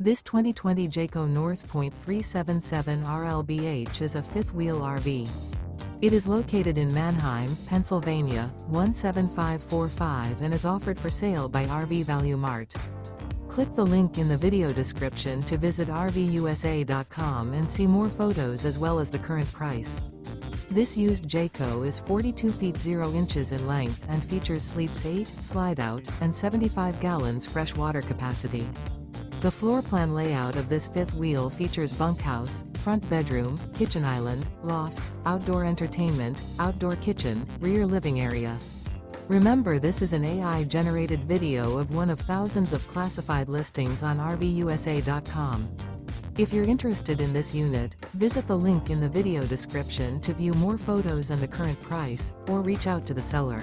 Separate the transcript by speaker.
Speaker 1: This 2020 Jayco North Point 377 RLBH is a fifth-wheel RV. It is located in Manheim, Pennsylvania, 17545 and is offered for sale by RV Value Mart. Click the link in the video description to visit RVUSA.com and see more photos as well as the current price. This used Jayco is 42 feet 0 inches in length and features sleeps 8, slide-out, and 75 gallons fresh water capacity. The floor plan layout of this fifth wheel features bunkhouse, front bedroom, kitchen island, loft, outdoor entertainment, outdoor kitchen, rear living area. Remember, this is an AI-generated video of one of thousands of classified listings on RVUSA.com. If you're interested in this unit, visit the link in the video description to view more photos and the current price, or reach out to the seller.